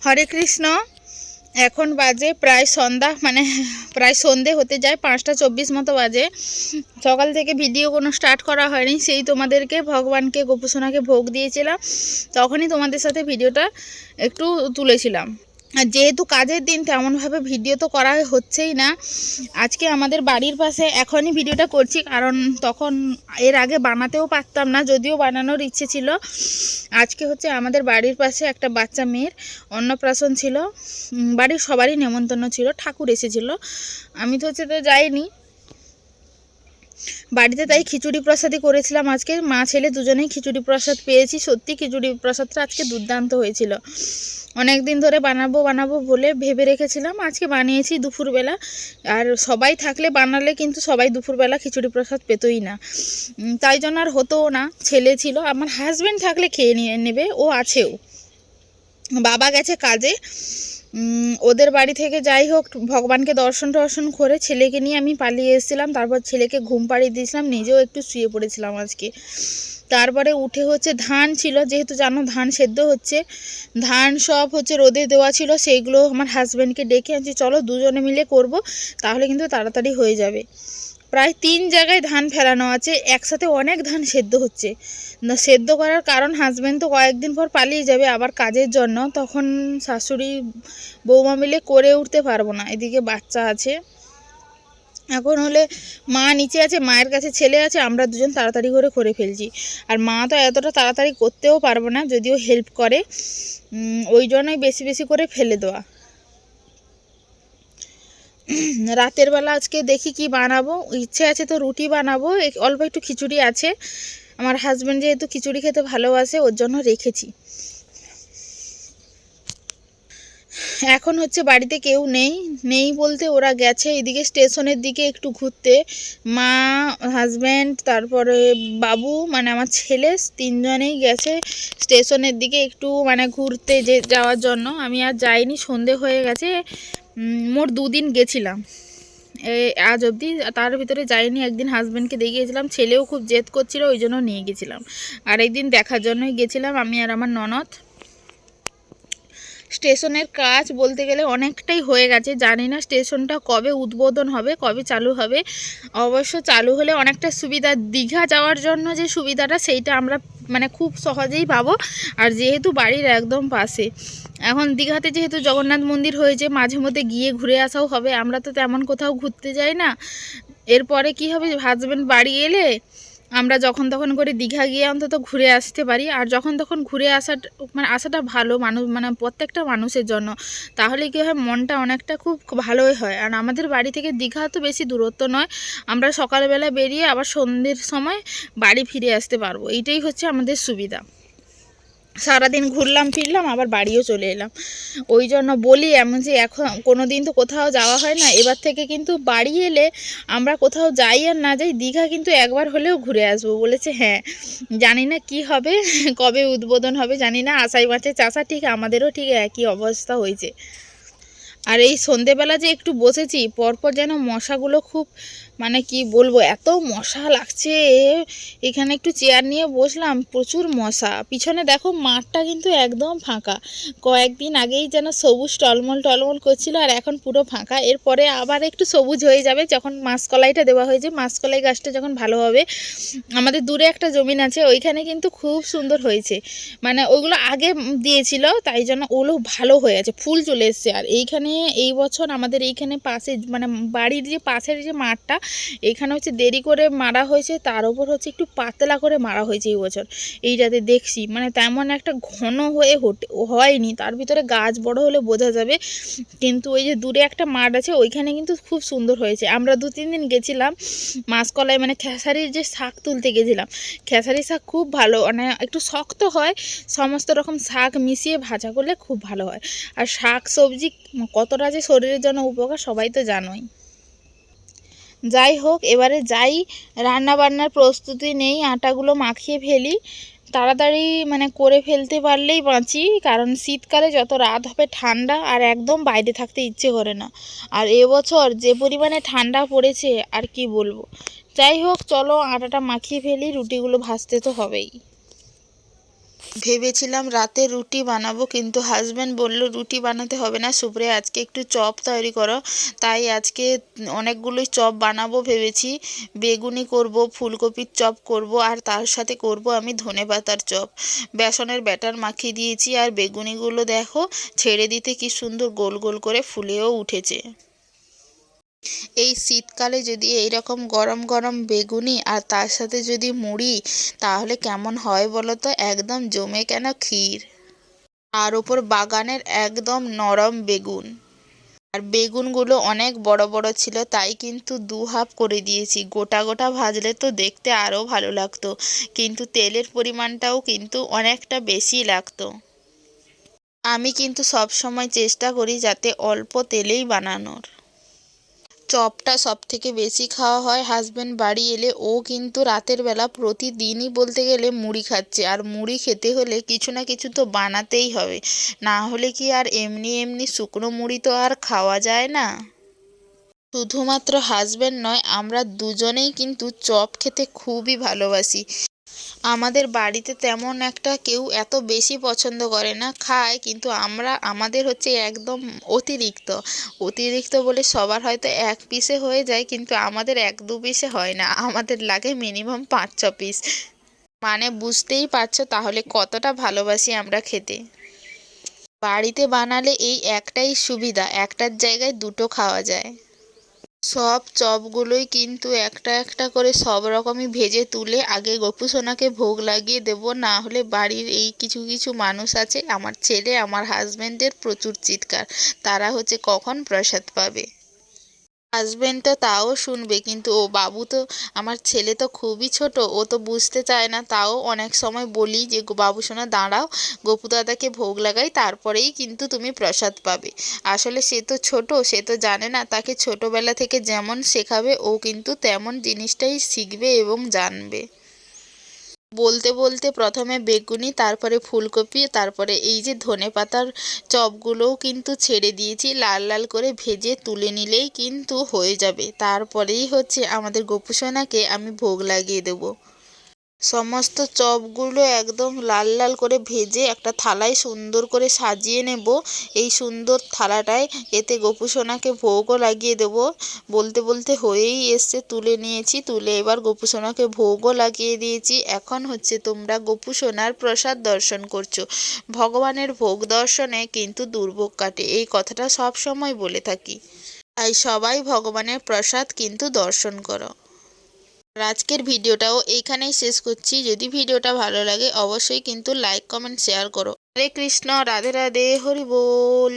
হরে কৃষ্ণ। এখন বাজে প্রায় সন্ধ্যা, মানে প্রায় সন্ধে হতে যায়, 5টা 24 মতো বাজে। সকাল থেকে ভিডিও কোনো স্টার্ট করা হয়নি, সেই তোমাদেরকে ভগবানকে গোপুসোনাকে ভোগ দিয়েছিলাম, তখনই তোমাদের সাথে ভিডিওটা একটু তুলেছিলাম। আর যেহেতু কাজের দিন তেমনভাবে ভিডিও তো করা হচ্ছেই না। আজকে আমাদের বাড়ির পাশে এখনই ভিডিওটা করছি, কারণ তখন এর আগে বানাতেও পারতাম না, যদিও বানানোর ইচ্ছে ছিল। আজকে হচ্ছে আমাদের বাড়ির পাশে একটা বাচ্চা মেয়ের অন্নপ্রাশন ছিল, বাড়ির সবারই নেমন্তন্ন ছিল, ঠাকুর এসেছিল, আমি তো হচ্ছে তো যাইনি বাড়িতে, তাই খিচুড়ি প্রসাদই করেছিলাম আজকে। মা ছেলে দুজনেই খিচুড়ি প্রসাদ পেয়েছি। সত্যি খিচুড়ি প্রসাদটা আজকে দুর্দান্ত হয়েছিল। অনেক দিন ধরে বানাবো বলে ভেবে রেখেছিলাম, আজকে বানিয়েছি দুপুরবেলা। আর সবাই থাকলে বানালে কিন্তু সবাই দুপুরবেলা খিচুড়ি প্রসাদ পেতই না, তাই জন্য আর হতোও না। ছেলে ছিল, আমার হাজব্যান্ড থাকলে খেয়ে নিয়ে নেবে, ও আছেও। বাবা গেছে কাজে, ওদের বাড়ি থেকে যাই হোক ভগবানকে দর্শন করে ছেলেকে নিয়ে আমি পালিয়ে এসেছিলাম। তারপর ছেলেকে ঘুম পাড়িয়ে দিয়েছিলাম, নিজেও একটু শুয়ে পড়েছিলাম আজকে। তারপরে উঠে হচ্ছে ধান ছিল, যেহেতু জানো ধান সেদ্ধ হচ্ছে, ধান সব হচ্ছে রোদে দেওয়া ছিল, সেইগুলো আমার হাজব্যান্ডকে ডেকে আনছি, চলো দুজনে মিলে করব, তাহলে কিন্তু তাড়াতাড়ি হয়ে যাবে। প্রায় 3 জায়গায় ধান ফেলানো আছে, একসাথে অনেক ধান সেদ্ধ হচ্ছে না। সেদ্ধ করার কারণ হাজব্যান্ড তো কয়েকদিন পর পালিয়ে যাবে আবার কাজের জন্য, তখন শাশুড়ি বৌমা মিলে করে উঠতে পারবো না, এদিকে বাচ্চা আছে। এখন হলে মা নিচে আছে, মায়ের কাছে ছেলে আছে, আমরা দুজন তাড়াতাড়ি করে ফেলছি। আর মা তো এতটা তাড়াতাড়ি করতেও পারবো না, যদিও হেল্প করে, ওই জন্যই বেশি বেশি করে ফেলে দেওয়া। রাতের বেলা আজকে দেখি কি বানাবো, ইচ্ছে আছে তো রুটি বানাবো, অল্প একটু খিচুড়ি আছে। আমার হাজব্যান্ড যেহেতু খিচুড়ি খেতে ভালোবাসে, ওর জন্য রেখেছি। এখন হচ্ছে বাড়িতে কেউ নেই বলতে ওরা গেছে এদিকে স্টেশনের দিকে একটু ঘুরতে, মা, হাজব্যান্ড, তারপরে বাবু, মানে আমার ছেলে, 3 জনেই গেছে স্টেশনের দিকে একটু মানে ঘুরতে যাওয়ার জন্য। আমি আর যাইনি, সন্ধে হয়ে গেছে। মোট 2 দিন গেছিলাম আজ অবধি, তার ভিতরে যাইনি। একদিন হাজব্যান্ডকে দিয়ে গিয়েছিলাম, ছেলেও খুব জেদ করছিল, ওই জন্য নিয়ে গেছিলাম। আর একদিন দেখার জন্যই গেছিলাম আমি আর আমার ননদ। স্টেশনের কাজ বলতে গেলে অনেকটাই হয়ে গেছে, জানি না স্টেশনটা কবে উদ্বোধন হবে, কবে চালু হবে। অবশ্য চালু হলে অনেকটা সুবিধা, দীঘা যাওয়ার জন্য যে সুবিধাটা সেইটা আমরা মানে খুব সহজেই পাবো। আর যেহেতু বাড়ির একদম পাশে, এখন দীঘাতে যেহেতু জগন্নাথ মন্দির হয়েছে, মাঝে মধ্যে গিয়ে ঘুরে আসাও হবে, আমরা তো তেমন কোথাও ঘুরতে যাই না। এরপরে কি হবে, হাজব্যান্ড বাড়ি এলে আমরা যখন তখন করে দীঘা গিয়ে অন্তত ঘুরে আসতে পারি। আর যখন তখন ঘুরে আসাটা ভালো, মানুষ মানে প্রত্যেকটা মানুষের জন্য, তাহলে কী হয়, মনটা অনেকটা খুব ভালোই হয়। আর আমাদের বাড়ি থেকে দীঘা তো বেশি দূরত্ব নয়, আমরা সকালবেলা বেরিয়ে আবার সন্ধ্যের সময় বাড়ি ফিরে আসতে পারবো, এইটাই হচ্ছে আমাদের সুবিধা। সারাদিন ঘুরলাম ফিরলাম, আবার বাড়িও চলে এলাম। ওই জন্য বলি এমন যে এখন কোনো দিন তো কোথাও যাওয়া হয় না, এবার থেকে কিন্তু বাড়ি এলে আমরা কোথাও যাই আর না যাই, দীঘা কিন্তু একবার হলেও ঘুরে আসবো বলেছে। হ্যাঁ, জানি না কি হবে, কবে উদ্বোধন হবে জানি না। আষাঢ় মাসে চাষা, ঠিক আমাদেরও ঠিক একই অবস্থা হয়েছে। আর এই সন্ধেবেলা যে একটু বসেছি, পরপর যেন মশাগুলো খুব, মানে কি বলবো, এত মশা লাগছে। এখানে একটু চেয়ার নিয়ে বসলাম, প্রচুর মশা। পিছনে দেখো মাঠটা কিন্তু একদম ফাঁকা, কয়েকদিন আগেই যেন সবুজ টলমল করছিল, আর এখন পুরো ফাঁকা। এরপরে আবার একটু সবুজ হয়ে যাবে যখন মাসকলাইটা দেওয়া হয়েছে, মাসকলাই গাছটা যখন ভালো হবে। আমাদের দূরে একটা জমিন আছে, ওইখানে কিন্তু খুব সুন্দর হয়েছে, মানে ওইগুলো আগে দিয়েছিল, তাই জন্য ওগুলো ভালো হয়ে আছে, ফুল চলে এসছে। আর এইখানে এই বছর আমাদের এইখানে পাশে, মানে বাড়ির যে পাশের যে মাঠটা, এইখানে হচ্ছে দেরি করে মারা হয়েছে, তার উপর হচ্ছে একটু পাতলা করে মারা হয়েছে এই বছর। এইটাতে দেখছি মানে তেমন একটা ঘন হয়ে হয়নি, তার ভিতরে গাছ বড় হলে বোঝা যাবে। কিন্তু ওই যে দূরে একটা মাঠ আছে, ওইখানে কিন্তু খুব সুন্দর হয়েছে। আমরা 2-3 দিন গেছিলাম মাসকলায়, মানে খেসারির যে শাক তুলতে গেছিলাম। খেসারি শাক খুব ভালো, মানে একটু শক্ত হয়, সমস্ত রকম শাক মিশিয়ে ভাজা করলে খুব ভালো হয়। আর শাক সবজি কতটা যে শরীরের জন্য উপকার সবাই তো জানোই। যাই হোক, এবারে যাই, রান্না বান্নার প্রস্তুতি নেই, আটাগুলো মাখিয়ে ফেলি তাড়াতাড়ি, মানে করে ফেলতে পারলেই বাঁচি। কারণ শীতকালে যত রাত হবে ঠান্ডা, আর একদম বাইরে থাকতে ইচ্ছে করে না। আর এবছর যে পরিমাণে ঠান্ডা পড়েছে আর কি বলবো। যাই হোক, চলো আটাটা মাখিয়ে ফেলি, রুটিগুলো ভাজতে তো হবেই। ভেবেছিলাম রাতে রুটি বানাবো, কিন্তু হাজব্যান্ড বলল রুটি বানাতে হবে না সুপ্রিয়া, আজকে একটু চপ তৈরি করো। তাই আজকে অনেকগুলোই চপ বানাবো ভেবেছি। বেগুনি করব, ফুলকপির চপ করব, আর তার সাথে করব আমি ধনেপাতার চপ। বেসনের ব্যাটার মাখিয়ে দিয়েছি, আর বেগুনিগুলো দেখো ছেড়ে দিতে কি সুন্দর গোল গোল করে ফুলেও উঠেছে। এই শীতকালে যদি এইরকম গরম গরম বেগুনি আর তার সাথে যদি মুড়ি, তাহলে কেমন হয় বলো তো, একদম জমে কেন ক্ষীর। আর ওপর বাগানের একদম নরম বেগুন। আর বেগুনগুলো অনেক বড় বড় ছিল, তাই কিন্তু দু হাফ করে দিয়েছি। গোটা গোটা ভাজলে তো দেখতে আরও ভালো লাগতো, কিন্তু তেলের পরিমাণটাও কিন্তু অনেকটা বেশি লাগতো। আমি কিন্তু সব সময় চেষ্টা করি যাতে অল্প তেলেই বানানোর। চপটা সব থেকে বেশি খাওয়া হয় হাজব্যান্ড বাড়ি এলে। ও কিন্তু রাতের বেলা প্রতিদিনই বলতে গেলে মুড়ি খাচ্ছে, আর মুড়ি খেতে হলে কিছু না কিছু তো বানাতেই হবে, না হলে কি আর এমনি এমনি শুকনো মুড়ি তো আর খাওয়া যায় না। শুধুমাত্র হাজব্যান্ড নয়, আমরা দুজনেই কিন্তু চপ খেতে খুবই ভালোবাসি। আমাদের বাড়িতে তেমন একটা কেউ এত বেশি পছন্দ করে না, খায়, কিন্তু আমাদের হচ্ছে একদম অতিরিক্ত। অতিরিক্ত বলে সবার হয়তো এক পিসে হয়ে যায়, কিন্তু আমাদের এক দু পিসে হয় না, আমাদের লাগে মিনিমাম 5-6 পিস। মানে বুঝতেই পারছো তাহলে কতটা ভালোবাসি আমরা খেতে। বাড়িতে বানালে এই একটাই সুবিধা, একটার জায়গায় দুটো খাওয়া যায়। সব চপগুলোই কিন্তু একটা একটা করে সব রকমই ভেজে তুলে আগে গপু সোনাকে ভোগ লাগিয়ে দেব, না হলে বাড়ির এই কিছু কিছু মানুষ আছে, আমার ছেলে আমার হাজবেন্ডের প্রচুর চিৎকার, তারা হচ্ছে কখন প্রসাদ পাবে। হাজবেন্ড তো তাও শুনবে, কিন্তু ও বাবু তো, আমার ছেলে তো খুবই ছোট, ও তো বুঝতে চায় না। তাও অনেক সময় বলি যে বাবু সোনা দাঁড়াও, গপু দাদাকে ভোগ লাগাই, তারপরেই কিন্তু তুমি প্রসাদ পাবে। আসলে সে তো ছোট, সে তো জানে না, তাকে ছোটবেলা থেকে যেমন শেখাবে ও কিন্তু তেমন জিনিসটাই শিখবে এবং জানবে। বলতে বলতে প্রথমে বেগুনি, তারপরে ফুলকপি, তারপরে এই যে ধনেপাতার চপগুলোও কিন্তু ছেড়ে দিয়েছি। লাল লাল করে ভেজে তুলে নিলেই কিন্তু হয়ে যাবে, তারপরেই হচ্ছে আমাদের গোপুসোনাকে আমি ভোগ লাগিয়ে দেবো। সমস্ত চপগুলো একদম লাল লাল করে ভেজে একটা থালায় সুন্দর করে সাজিয়ে নেব। এই সুন্দর থালাটায় এতে গপু সোনাকে ভোগও লাগিয়ে দেব। বলতে বলতে হয়েই এসছে, তুলে নিয়েছি, তুলে এবার গপু সোনাকে ভোগও লাগিয়ে দিয়েছি। এখন হচ্ছে তোমরা গপু সোনার প্রসাদ দর্শন করছো। ভগবানের ভোগ দর্শনে কিন্তু দুর্ভোগ কাটে, এই কথাটা সব সময় বলে থাকি। তাই সবাই ভগবানের প্রসাদ কিন্তু দর্শন করো। আর আজকের ভিডিওটাও এইখানেই শেষ করছি। যদি ভিডিওটা ভালো লাগে অবশ্যই কিন্তু লাইক কমেন্ট শেয়ার করো। হরে কৃষ্ণ, রাধে রাধে, হরি বল।